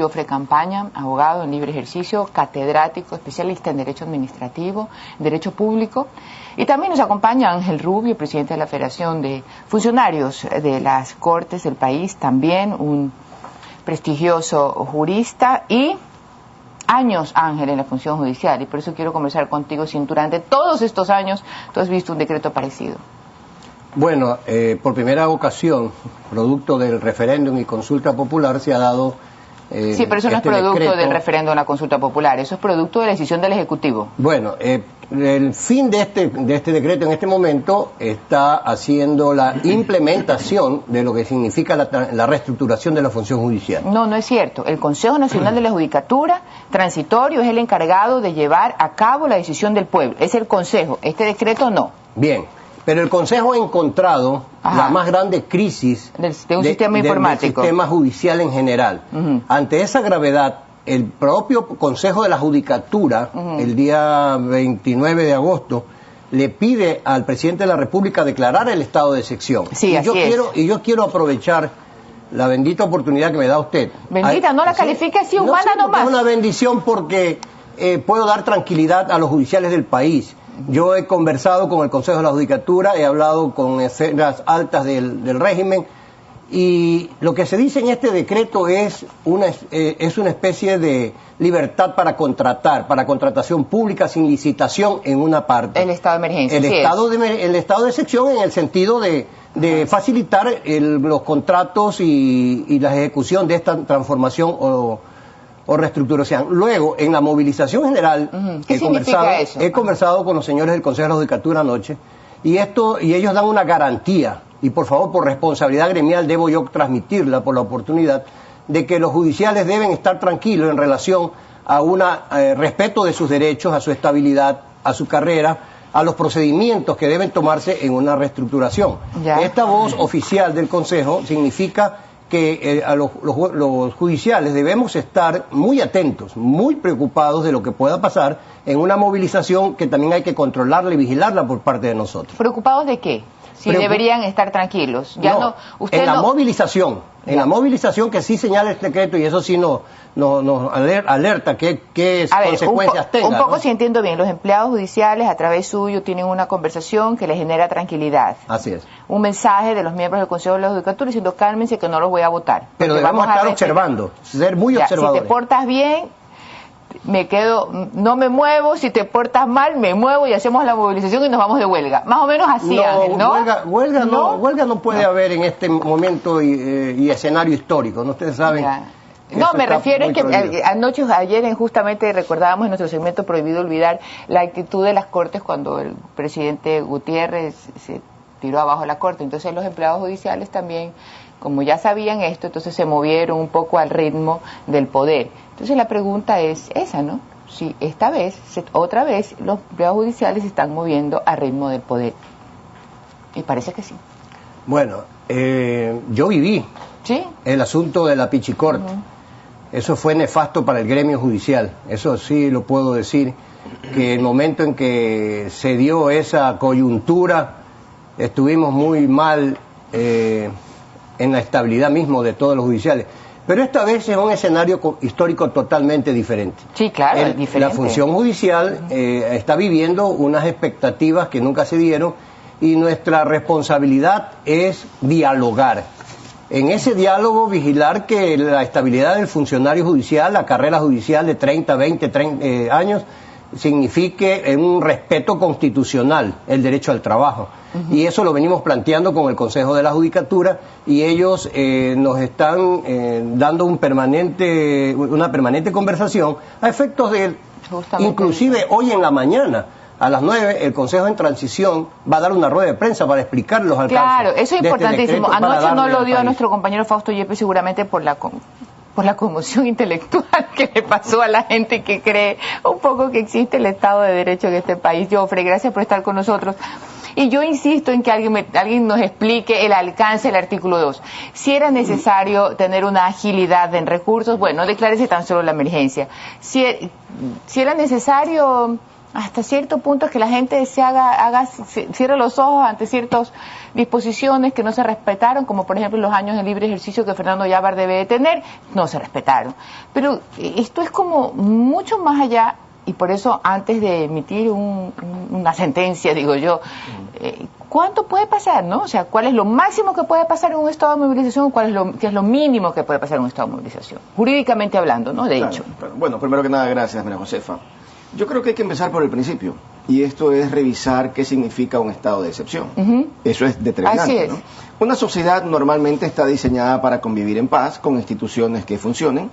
Jofre Campaña, abogado en libre ejercicio, catedrático, especialista en Derecho Administrativo, Derecho Público. Y también nos acompaña Ángel Rubio, presidente de la Federación de Funcionarios de las Cortes del país, también un prestigioso jurista y años, Ángel, en la función judicial. Y por eso quiero conversar contigo si durante todos estos años tú has visto un decreto parecido. Bueno, por primera ocasión, producto del referéndum y consulta popular, se ha dado... sí, pero eso no es producto del referéndum o la consulta popular, eso es producto de la decisión del Ejecutivo. Bueno, el fin de este decreto en este momento está haciendo la implementación de lo que significa la reestructuración de la función judicial. No, no es cierto. El Consejo Nacional de la Judicatura transitorio es el encargado de llevar a cabo la decisión del pueblo. Es el Consejo, este decreto no. Bien. Pero el Consejo ha encontrado la más grande crisis de un sistema informático, del sistema judicial en general. Ante esa gravedad, el propio Consejo de la Judicatura, el día 29 de agosto, le pide al presidente de la República declarar el estado de excepción. Sí, y yo quiero aprovechar la bendita oportunidad que me da usted. Bendita, no la califique así, humana nomás. Es una bendición porque puedo dar tranquilidad a los judiciales del país. Yo he conversado con el Consejo de la Judicatura, he hablado con esferas altas del régimen, y lo que se dice en este decreto es una especie de libertad para contratar, para contratación pública sin licitación en una parte. El estado de emergencia. El estado de excepción en el sentido de facilitar los contratos y la ejecución de esta transformación o reestructuración. Luego, en la movilización general, he conversado con los señores del Consejo de la Judicatura anoche, y ellos dan una garantía, y por favor, por responsabilidad gremial, debo yo transmitirla por la oportunidad, de que los judiciales deben estar tranquilos en relación a un respeto de sus derechos, a su estabilidad, a su carrera, a los procedimientos que deben tomarse en una reestructuración. Esta voz oficial del Consejo significa que a los judiciales debemos estar muy atentos, muy preocupados de lo que pueda pasar en una movilización que también hay que controlarla y vigilarla por parte de nosotros. ¿Preocupados de qué? Si deberían estar tranquilos. Movilización, en la movilización que sí señala este decreto, y eso sí nos alerta qué consecuencias tenga. Un poco, si entiendo bien, los empleados judiciales a través suyo tienen una conversación que les genera tranquilidad. Así es. Un mensaje de los miembros del Consejo de la Judicatura diciendo cálmense que no los voy a votar. Pero debemos estar observando, ser muy observadores. Si te portas bien, me quedo, no me muevo, si te portas mal, me muevo y hacemos la movilización y nos vamos de huelga. Más o menos así, Ángel, ¿no? Huelga no puede haber en este momento y escenario histórico, ¿no? Ustedes saben. No, me refiero a que ayer justamente recordábamos en nuestro segmento Prohibido Olvidar la actitud de las Cortes cuando el presidente Gutiérrez se tiró abajo la Corte. Entonces los empleados judiciales también, como ya sabían esto, entonces se movieron un poco al ritmo del poder. Entonces la pregunta es esa, ¿no? Si otra vez, los empleados judiciales se están moviendo al ritmo del poder. Y parece que sí. Bueno, yo viví el asunto de la Pichicorte. Eso fue nefasto para el gremio judicial. Eso sí lo puedo decir, que el momento en que se dio esa coyuntura, estuvimos muy mal en la estabilidad mismo de todos los judiciales. Pero esta vez es un escenario histórico totalmente diferente. Sí, claro, es diferente. La función judicial está viviendo unas expectativas que nunca se dieron, y nuestra responsabilidad es dialogar. En ese diálogo vigilar que la estabilidad del funcionario judicial, la carrera judicial de 30, 20 años, signifique un respeto constitucional, el derecho al trabajo. Y eso lo venimos planteando con el Consejo de la Judicatura, y ellos nos están dando una permanente conversación a efectos de, inclusive hoy en la mañana, a las 9, el Consejo en Transición va a dar una rueda de prensa para explicar los alcances. Claro, eso es importantísimo. Anoche no lo dio a nuestro compañero Fausto Yepes, seguramente por la conmoción intelectual que le pasó a la gente que cree un poco que existe el Estado de Derecho en este país. Jofre, gracias por estar con nosotros. Y yo insisto en que alguien nos explique el alcance del artículo 2. Si era necesario tener una agilidad en recursos, bueno, declárese tan solo la emergencia. Si era necesario Hasta cierto punto es que la gente cierre los ojos ante ciertas disposiciones que no se respetaron, como por ejemplo los años de libre ejercicio que Fernando Yávar debe de tener, no se respetaron. Pero esto es como mucho más allá, y por eso antes de emitir una sentencia, digo yo, ¿cuánto puede pasar, no? O sea, ¿cuál es lo máximo que puede pasar en un estado de movilización? ¿Qué es lo mínimo que puede pasar en un estado de movilización? Jurídicamente hablando, ¿no? De hecho. Claro. Bueno, primero que nada, gracias, María Josefa. Yo creo que hay que empezar por el principio, y esto es revisar qué significa un estado de excepción. Eso es determinante. Así es. ¿No? Una sociedad normalmente está diseñada para convivir en paz, con instituciones que funcionen.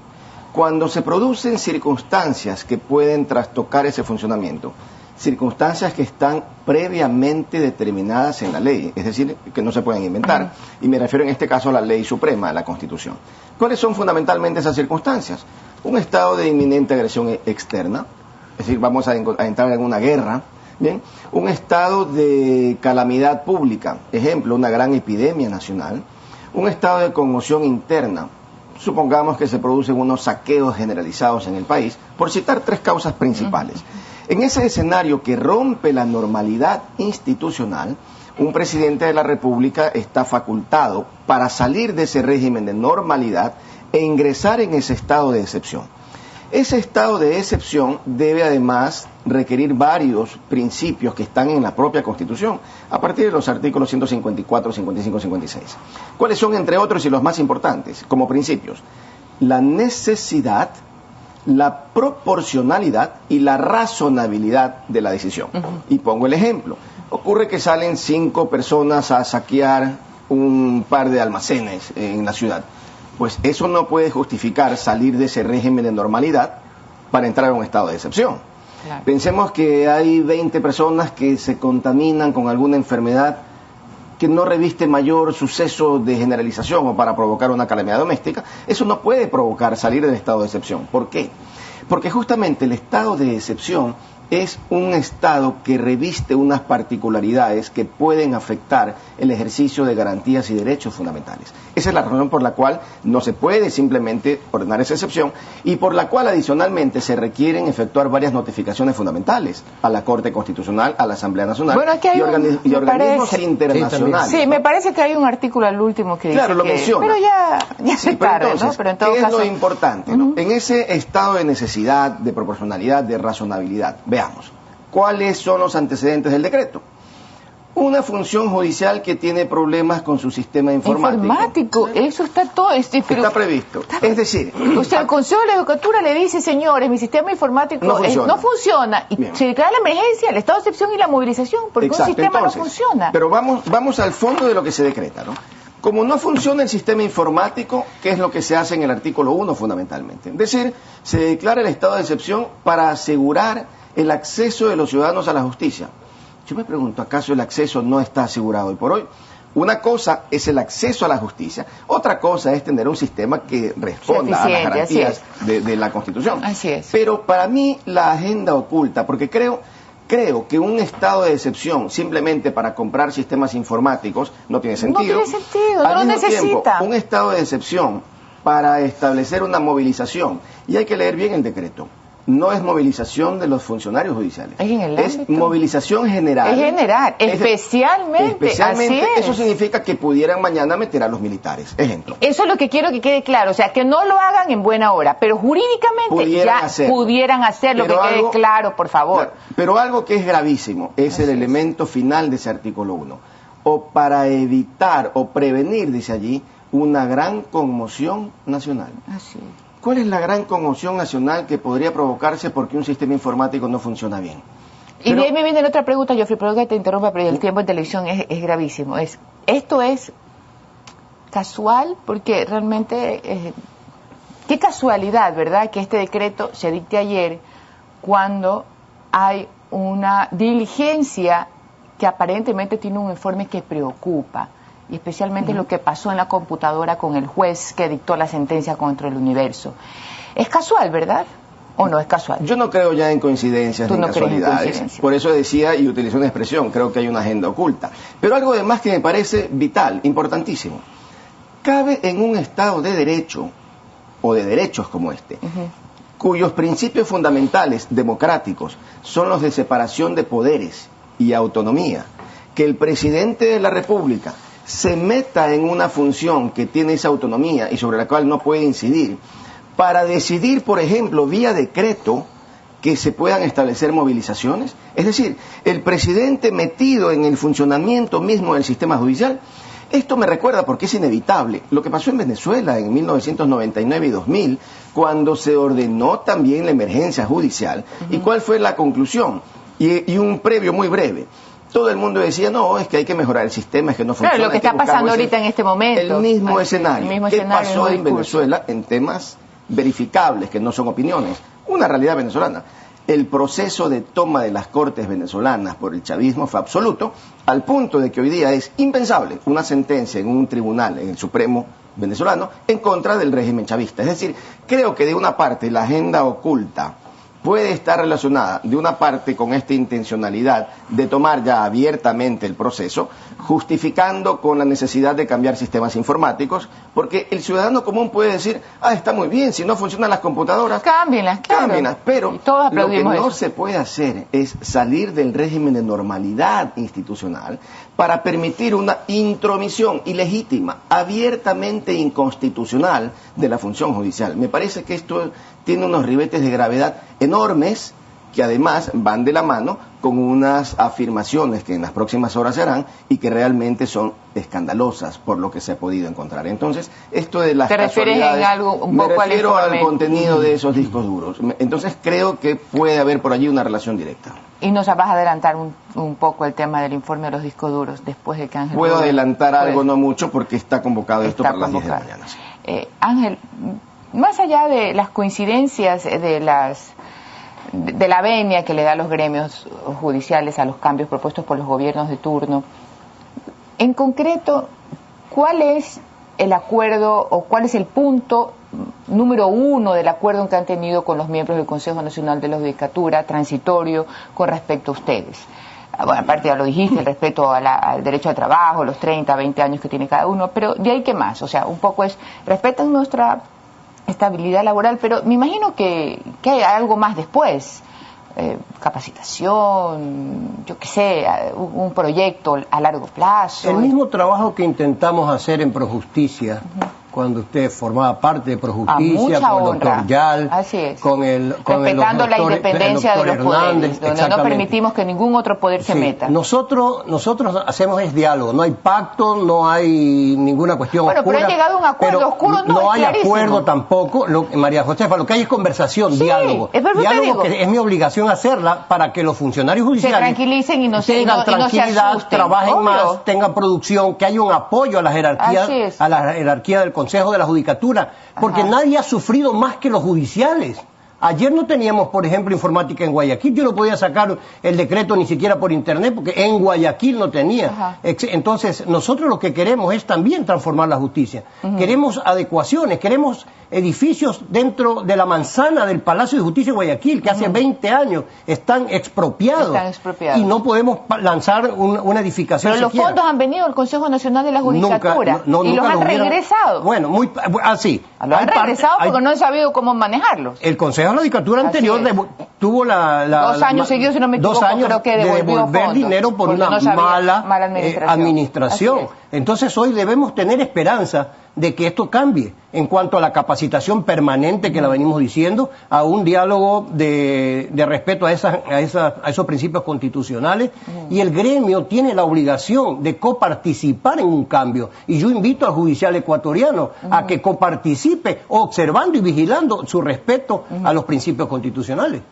Cuando se producen circunstancias que pueden trastocar ese funcionamiento, circunstancias que están previamente determinadas en la ley, es decir, que no se pueden inventar, y me refiero en este caso a la ley suprema, a la Constitución. ¿Cuáles son fundamentalmente esas circunstancias? Un estado de inminente agresión externa, es decir, vamos a entrar en una guerra, ¿bien? Un estado de calamidad pública, ejemplo, una gran epidemia nacional, un estado de conmoción interna, supongamos que se producen unos saqueos generalizados en el país, por citar tres causas principales. En ese escenario que rompe la normalidad institucional, un presidente de la República está facultado para salir de ese régimen de normalidad e ingresar en ese estado de excepción. Ese estado de excepción debe además requerir varios principios que están en la propia Constitución, a partir de los artículos 154, 55, 56. ¿Cuáles son, entre otros, y los más importantes, como principios? La necesidad, la proporcionalidad y la razonabilidad de la decisión. Y pongo el ejemplo. Ocurre que salen 5 personas a saquear un par de almacenes en la ciudad. Pues eso no puede justificar salir de ese régimen de normalidad para entrar a un estado de excepción. Claro. Pensemos que hay 20 personas que se contaminan con alguna enfermedad que no reviste mayor suceso de generalización o para provocar una calamidad doméstica. Eso no puede provocar salir del estado de excepción. ¿Por qué? Porque justamente el estado de excepción es un estado que reviste unas particularidades que pueden afectar el ejercicio de garantías y derechos fundamentales. Esa es la razón por la cual no se puede simplemente ordenar esa excepción y por la cual adicionalmente se requieren efectuar varias notificaciones fundamentales a la Corte Constitucional, a la Asamblea Nacional y organismos internacionales. Sí, me parece que hay un artículo al último que dice claro, lo menciona. Pero ya se tarde, ¿no? Pero en todo ¿qué caso... es lo importante? ¿No? En ese estado de necesidad, de proporcionalidad, de razonabilidad, veamos, ¿cuáles son los antecedentes del decreto? Una función judicial que tiene problemas con su sistema informático. Eso está todo... Está previsto. Es decir... O sea, el Consejo de la Judicatura le dice, señores, mi sistema informático no funciona. Y se declara la emergencia, el estado de excepción y la movilización, porque exacto, un sistema entonces, no funciona. Pero vamos al fondo de lo que se decreta, ¿no? Como no funciona el sistema informático, ¿qué es lo que se hace en el artículo 1 fundamentalmente? Es decir, se declara el estado de excepción para asegurar el acceso de los ciudadanos a la justicia. Yo me pregunto, ¿acaso el acceso no está asegurado hoy por hoy? Una cosa es el acceso a la justicia, otra cosa es tener un sistema que responda a las garantías de la Constitución. Así es. Pero para mí la agenda oculta, porque creo que un estado de excepción simplemente para comprar sistemas informáticos no tiene sentido. No tiene sentido, no lo necesita. Un estado de excepción para establecer una movilización, y hay que leer bien el decreto. No es movilización de los funcionarios judiciales. Es movilización general. Es general, especialmente. Así es. Eso significa que pudieran mañana meter a los militares, ejemplo. Eso es lo que quiero que quede claro, o sea, que no lo hagan en buena hora, pero jurídicamente pudieran hacerlo, que quede claro, por favor. Claro, pero algo que es gravísimo es el elemento final de ese artículo 1. O para evitar o prevenir, dice allí, una gran conmoción nacional. Así es. ¿Cuál es la gran conmoción nacional que podría provocarse porque un sistema informático no funciona bien? Y de ahí me viene la otra pregunta, Geoffrey, perdón que te interrumpa, pero el tiempo en televisión es gravísimo. Esto es casual, porque realmente, qué casualidad, ¿verdad?, que este decreto se dicte ayer cuando hay una diligencia que aparentemente tiene un informe que preocupa. Y especialmente lo que pasó en la computadora con el juez que dictó la sentencia contra el Universo. Es casual, ¿verdad? ¿O no es casual? Yo no creo ya en coincidencias ni casualidades. Por eso decía y utilicé una expresión, creo que hay una agenda oculta. Pero algo además que me parece vital, importantísimo. Cabe en un Estado de derecho, o de derechos como este, cuyos principios fundamentales democráticos son los de separación de poderes y autonomía, que el presidente de la República se meta en una función que tiene esa autonomía y sobre la cual no puede incidir, para decidir, por ejemplo, vía decreto, que se puedan establecer movilizaciones. Es decir, el presidente metido en el funcionamiento mismo del sistema judicial. Esto me recuerda, porque es inevitable, lo que pasó en Venezuela en 1999 y 2000, cuando se ordenó también la emergencia judicial. ¿Y cuál fue la conclusión? Y un previo muy breve. Todo el mundo decía, no, es que hay que mejorar el sistema, es que no funciona. Claro, lo que está pasando ahorita en este momento. El mismo escenario. ¿Qué pasó en Venezuela en temas verificables, que no son opiniones? Una realidad venezolana. El proceso de toma de las cortes venezolanas por el chavismo fue absoluto, al punto de que hoy día es impensable una sentencia en un tribunal, en el Supremo venezolano, en contra del régimen chavista. Es decir, creo que de una parte la agenda oculta puede estar relacionada de una parte con esta intencionalidad de tomar ya abiertamente el proceso, justificando con la necesidad de cambiar sistemas informáticos, porque el ciudadano común puede decir, está muy bien, si no funcionan las computadoras, cámbienlas, claro. Cámbienlas, pero lo que no se puede hacer es salir del régimen de normalidad institucional para permitir una intromisión ilegítima, abiertamente inconstitucional de la función judicial. Me parece que esto tiene unos ribetes de gravedad enormes, que además van de la mano con unas afirmaciones que en las próximas horas se harán y que realmente son escandalosas por lo que se ha podido encontrar. Entonces, esto de las casualidades, me refiero al contenido de esos discos duros. Entonces, creo que puede haber por allí una relación directa. Y nos vas a adelantar un poco el tema del informe de los discos duros después de que Ángel... Puedo adelantar algo, no mucho, porque está convocado esto para las 10 de la mañana. Sí. Ángel, más allá de las coincidencias de la venia que le da a los gremios judiciales a los cambios propuestos por los gobiernos de turno, en concreto, ¿cuál es el acuerdo o cuál es el punto número 1 del acuerdo que han tenido con los miembros del Consejo Nacional de la Judicatura, transitorio, con respecto a ustedes? Bueno, aparte ya lo dijiste, el respeto al derecho al trabajo, los 30, 20 años que tiene cada uno, pero ¿de ahí qué más? O sea, un poco es, respetan nuestra estabilidad laboral, pero me imagino que hay algo más después, capacitación, yo qué sé, un proyecto a largo plazo. El mismo trabajo que intentamos hacer en Projusticia, cuando usted formaba parte de Projusticia, con el doctor Yal, con respetando la independencia de los poderes, donde no permitimos que ningún otro poder se meta. Nosotros hacemos es diálogo, no hay pacto, no hay ninguna cuestión oscura. Pero han llegado a un acuerdo oscuro, no hay acuerdo tampoco, María Josefa, lo que hay es conversación, diálogo. Diálogo que es mi obligación hacerla para que los funcionarios judiciales se tranquilicen y tengan tranquilidad, trabajen más, tengan producción, que haya un apoyo a la jerarquía del Consejo de la Judicatura, porque nadie ha sufrido más que los judiciales. Ayer no teníamos, por ejemplo, informática en Guayaquil. Yo no podía sacar el decreto ni siquiera por internet porque en Guayaquil no tenía. Entonces, nosotros lo que queremos es también transformar la justicia. Queremos adecuaciones, queremos edificios dentro de la manzana del Palacio de Justicia de Guayaquil, que hace 20 años están expropiados. Y no podemos lanzar una edificación. Pero los fondos han venido al Consejo Nacional de la Judicatura y los han regresado. Bueno, así. Los han regresado porque no han sabido cómo manejarlos. El Consejo de la Judicatura anterior tuvo 2 años seguidos, si no me equivoco, creo que devolver dinero por una mala administración. Entonces hoy debemos tener esperanza de que esto cambie en cuanto a la capacitación permanente que la venimos diciendo, a un diálogo de respeto a esos principios constitucionales, y el gremio tiene la obligación de coparticipar en un cambio, y yo invito al judicial ecuatoriano a que coparticipe observando y vigilando su respeto a los principios constitucionales.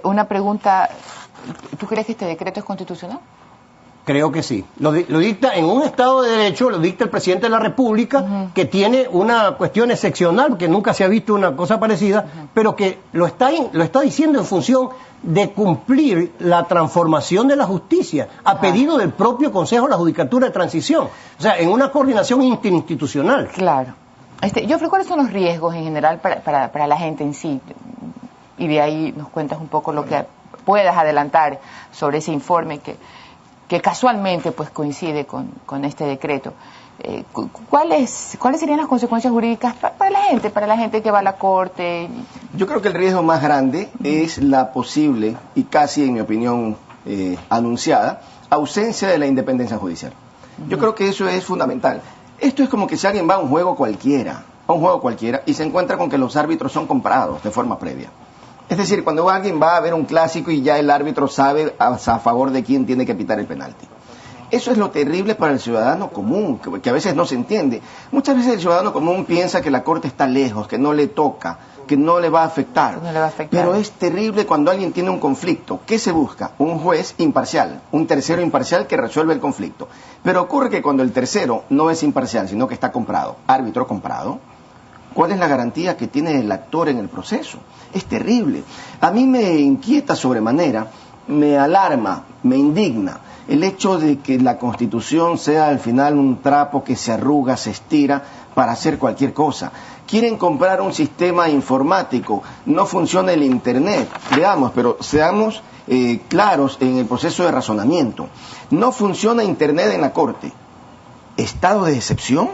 Una pregunta, ¿tú crees que este decreto es constitucional? Creo que sí. Lo dicta en un Estado de Derecho, lo dicta el presidente de la República, que tiene una cuestión excepcional, que nunca se ha visto una cosa parecida, pero que lo está diciendo en función de cumplir la transformación de la justicia, a pedido del propio Consejo de la Judicatura de Transición. O sea, en una coordinación interinstitucional. Claro. Jofre, ¿cuáles son los riesgos en general para la gente en sí? Y de ahí nos cuentas un poco lo que puedas adelantar sobre ese informe que casualmente pues coincide con este decreto. ¿Cuáles serían las consecuencias jurídicas para la gente que va a la corte? Yo creo que el riesgo más grande es la posible, y casi en mi opinión anunciada, ausencia de la independencia judicial. Yo creo que eso es fundamental. Esto es como que si alguien va a un juego cualquiera, y se encuentra con que los árbitros son comprados de forma previa. Es decir, cuando alguien va a ver un clásico y ya el árbitro sabe a favor de quién tiene que pitar el penalti. Eso es lo terrible para el ciudadano común, que a veces no se entiende. Muchas veces el ciudadano común piensa que la corte está lejos, que no le toca, que no le va a afectar. No le va a afectar. Pero es terrible cuando alguien tiene un conflicto. ¿Qué se busca? Un juez imparcial, un tercero imparcial que resuelve el conflicto. Pero ocurre que cuando el tercero no es imparcial, sino que está comprado, árbitro comprado, ¿cuál es la garantía que tiene el actor en el proceso? Es terrible. A mí me inquieta sobremanera, me alarma, me indigna el hecho de que la Constitución sea al final un trapo que se arruga, se estira para hacer cualquier cosa. Quieren comprar un sistema informático, no funciona el Internet, veamos, pero seamos claros en el proceso de razonamiento. No funciona Internet en la Corte. ¿Estado de excepción?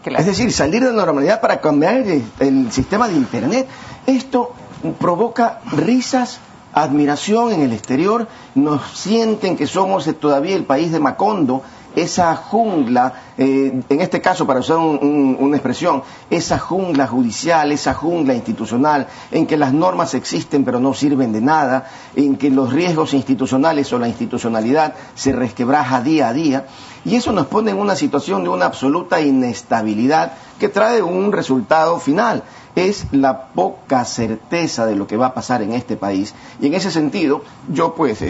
Claro. Es decir, salir de la normalidad para cambiar el sistema de Internet. Esto provoca risas, admiración en el exterior. Nos sienten que somos todavía el país de Macondo, esa jungla, en este caso, para usar una expresión, esa jungla judicial, esa jungla institucional, en que las normas existen pero no sirven de nada, en que los riesgos institucionales o la institucionalidad se resquebraja día a día. Y eso nos pone en una situación de una absoluta inestabilidad que trae un resultado final. Es la poca certeza de lo que va a pasar en este país. Y en ese sentido, yo pues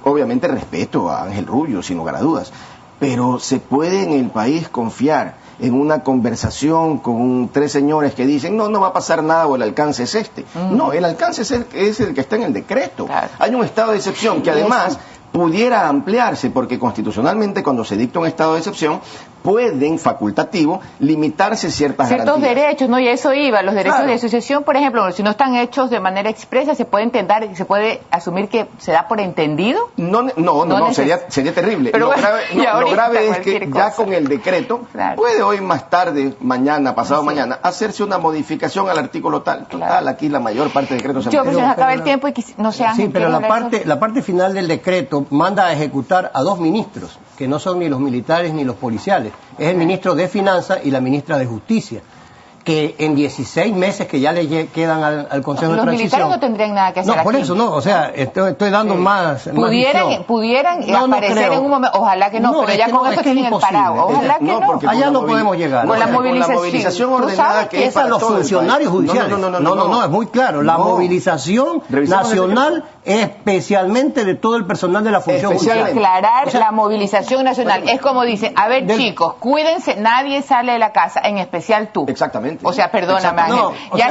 obviamente respeto a Ángel Rubio, sin lugar a dudas. Pero ¿se puede en el país confiar en una conversación con tres señores que dicen no va a pasar nada o el alcance es este? No, el alcance es el que está en el decreto. Claro. Hay un estado de excepción que además pudiera ampliarse, porque constitucionalmente cuando se dicta un estado de excepción pueden, facultativo, limitarse ciertos derechos, ¿no? Y a eso iba, los derechos de asociación, por ejemplo, si no están hechos de manera expresa, ¿se puede entender, se puede asumir que se da por entendido? No, sería terrible. Pero lo grave es que ya con el decreto, puede hoy más tarde, mañana, pasado mañana, hacerse una modificación al artículo tal. Total, aquí la mayor parte del decreto se pues se nos acaba el tiempo y no se Sí, pero la parte final del decreto manda a ejecutar a dos ministros, que no son ni los militares ni los policiales. Es el ministro de Finanzas y la ministra de Justicia, que en 16 meses que ya le quedan al Consejo de Transición... Los militares no tendrían nada que hacer No, por aquí. eso no, o sea, estoy dando más Pudieran aparecer en un momento, ojalá que no, pero ya con esto tienen el parado, ojalá que no. Allá no podemos llegar. Con la movilización ordenada que es para los funcionarios judiciales. No, es muy claro, la movilización nacional especialmente de todo el personal de la función judicial. Declarar la movilización nacional, es como dice, a ver chicos, cuídense, nadie sale de la casa, en especial tú. Exactamente. O sea, perdóname, Ángel.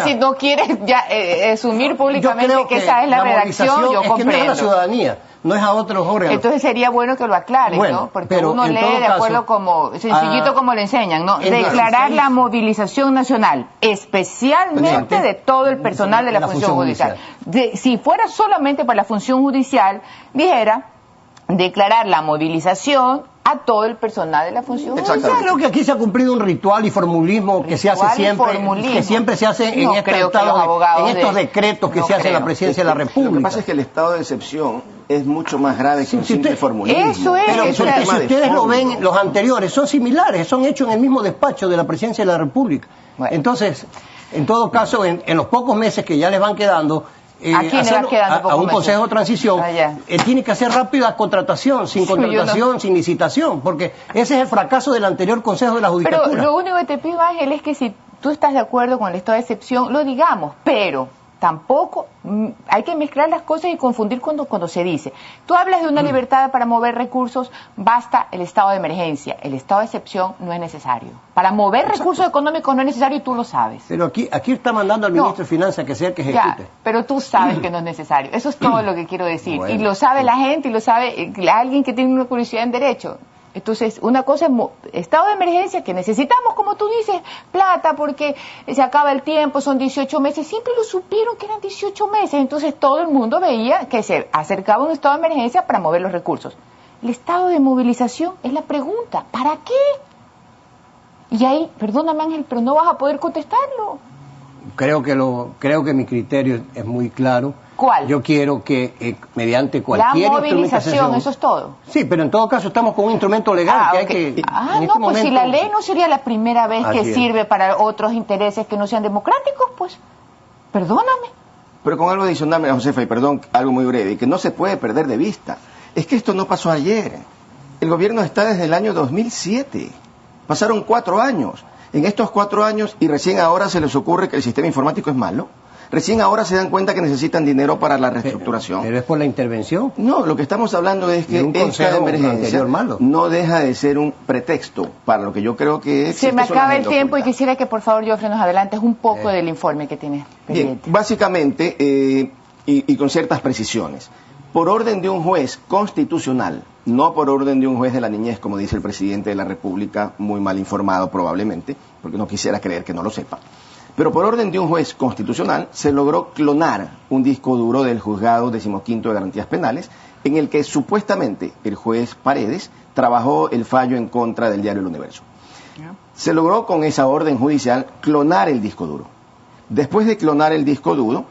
Si no quieres asumir públicamente que esa es la redacción, yo comprendo. Que no es a la ciudadanía, no es a otros órganos. Entonces sería bueno que lo aclaren, ¿no? Porque uno lee de acuerdo como, sencillito como le enseñan, ¿no? Declarar la movilización nacional, especialmente de todo el personal de la función judicial. Si fuera solamente para la función judicial, dijera, declarar la movilización a todo el personal de la función judicial. Creo que aquí se ha cumplido un ritual y formulismo que se hace siempre, que siempre se hace en estos decretos que se hacen en la Presidencia de la República. Lo que pasa es que el estado de excepción es mucho más grave que un simple formulismo. Eso es. Pero si ustedes lo ven, los anteriores son similares, son hechos en el mismo despacho de la Presidencia de la República. Bueno. Entonces, en todo caso, en los pocos meses que ya les van quedando, a un consejo de transición, tiene que hacer rápida contratación, sin sin licitación, porque ese es el fracaso del anterior consejo de la judicatura. Pero lo único que te pido, Ángel, es que si tú estás de acuerdo con el estado de excepción, lo digamos, pero tampoco hay que mezclar las cosas y confundir cuando se dice. Tú hablas de una libertad para mover recursos, basta el estado de emergencia. El estado de excepción no es necesario. Para mover recursos económicos no es necesario y tú lo sabes. Pero aquí está mandando al ministro de Finanzas que sea el que ejecute. Pero tú sabes que no es necesario. Eso es todo lo que quiero decir. Bueno, y lo sabe la gente y lo sabe alguien que tiene una curiosidad en derecho. Entonces, una cosa es estado de emergencia, que necesitamos, como tú dices, plata, porque se acaba el tiempo, son 18 meses. Siempre lo supieron que eran 18 meses. Entonces, todo el mundo veía que se acercaba un estado de emergencia para mover los recursos. El estado de movilización es la pregunta. ¿Para qué? Y ahí, perdóname, Ángel, pero no vas a poder contestarlo. creo que mi criterio es muy claro. ¿Cuál? Yo quiero que mediante cualquier la movilización, eso es todo. Sí, pero en todo caso estamos con un instrumento legal que hay que... no, pues si la ley no sería la primera vez que sirve para otros intereses que no sean democráticos, pues, perdóname. Pero con algo adicional, Josefa, y perdón, algo muy breve, que no se puede perder de vista. Es que esto no pasó ayer. El gobierno está desde el año 2007. Pasaron 4 años. En estos 4 años, y recién ahora se les ocurre que el sistema informático es malo, recién ahora se dan cuenta que necesitan dinero para la reestructuración. ¿Pero es por la intervención? No, lo que estamos hablando es que esta emergencia no deja de ser un pretexto para lo que yo creo que es... Se me acaba el tiempo y quisiera que por favor, Joffre, nos adelantes un poco del informe que tienes pendiente. Bien, básicamente, y con ciertas precisiones, por orden de un juez constitucional, no por orden de un juez de la niñez, como dice el presidente de la República, muy mal informado probablemente, porque no quisiera creer que no lo sepa, pero por orden de un juez constitucional se logró clonar un disco duro del juzgado 15º de garantías penales, en el que supuestamente el juez Paredes trabajó el fallo en contra del diario El Universo. Se logró con esa orden judicial clonar el disco duro. Después de clonar el disco duro,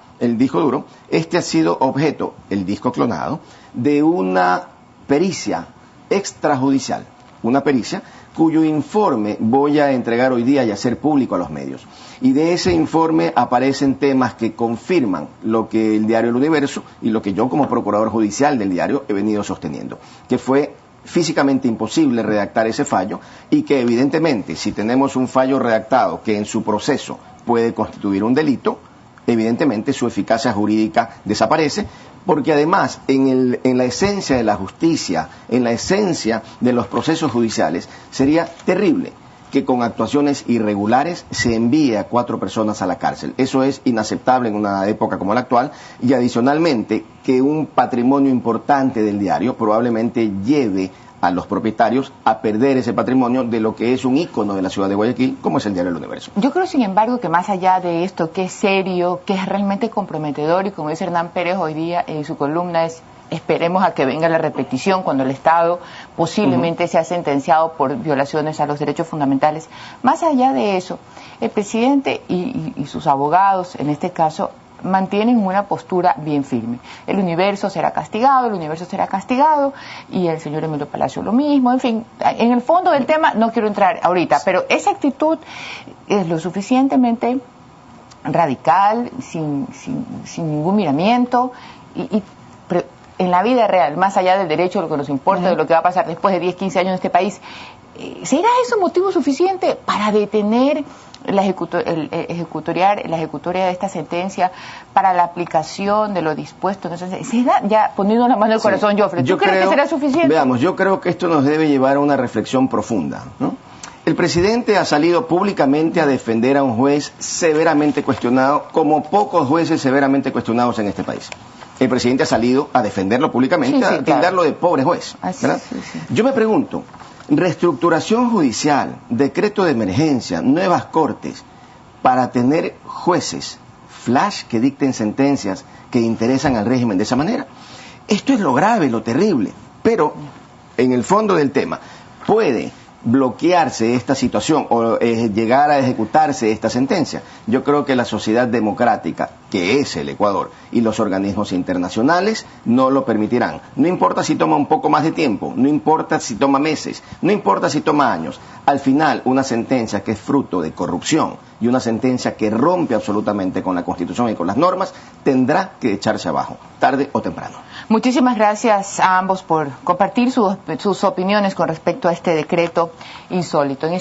este ha sido objeto, el disco clonado, de una pericia extrajudicial, una pericia cuyo informe voy a entregar hoy día y hacer público a los medios. Y de ese informe aparecen temas que confirman lo que el diario El Universo y lo que yo como procurador judicial del diario he venido sosteniendo, que fue físicamente imposible redactar ese fallo y que evidentemente si tenemos un fallo redactado que en su proceso puede constituir un delito, evidentemente su eficacia jurídica desaparece, porque además en la esencia de la justicia, en la esencia de los procesos judiciales, sería terrible que con actuaciones irregulares se envíe a 4 personas a la cárcel. Eso es inaceptable en una época como la actual, y adicionalmente que un patrimonio importante del diario probablemente lleve a los propietarios a perder ese patrimonio de lo que es un ícono de la ciudad de Guayaquil, como es el diario El Universo. Yo creo, sin embargo, que más allá de esto, que es serio, que es realmente comprometedor, y como dice Hernán Pérez hoy día en su columna, es esperemos a que venga la repetición cuando el Estado posiblemente sea sentenciado por violaciones a los derechos fundamentales. Más allá de eso, el presidente y sus abogados, en este caso, mantienen una postura bien firme. El Universo será castigado, y el señor Emilio Palacio lo mismo. En fin, en el fondo del tema no quiero entrar ahorita, pero esa actitud es lo suficientemente radical, sin ningún miramiento, y en la vida real, más allá del derecho, lo que nos importa, de lo que va a pasar después de 10, 15 años en este país, ¿será eso motivo suficiente para detener la ejecutoria de esta sentencia, para la aplicación de lo dispuesto? Entonces, ¿será, ya poniendo la mano en el corazón, Joffre, ¿tú crees que será suficiente? Veamos, yo creo que esto nos debe llevar a una reflexión profunda, ¿no? El presidente ha salido públicamente a defender a un juez severamente cuestionado, como pocos jueces severamente cuestionados en este país. El presidente ha salido a defenderlo públicamente, a tildarlo de pobre juez, ¿verdad? Yo me pregunto, reestructuración judicial, decreto de emergencia, nuevas cortes, para tener jueces flash que dicten sentencias que interesan al régimen de esa manera. Esto es lo grave, lo terrible, pero en el fondo del tema, ¿puede bloquearse esta situación o llegar a ejecutarse esta sentencia? Yo creo que la sociedad democrática, que es el Ecuador, y los organismos internacionales no lo permitirán. No importa si toma un poco más de tiempo, no importa si toma meses, no importa si toma años. Al final, una sentencia que es fruto de corrupción y una sentencia que rompe absolutamente con la Constitución y con las normas, tendrá que echarse abajo, tarde o temprano. Muchísimas gracias a ambos por compartir sus opiniones con respecto a este decreto insólito.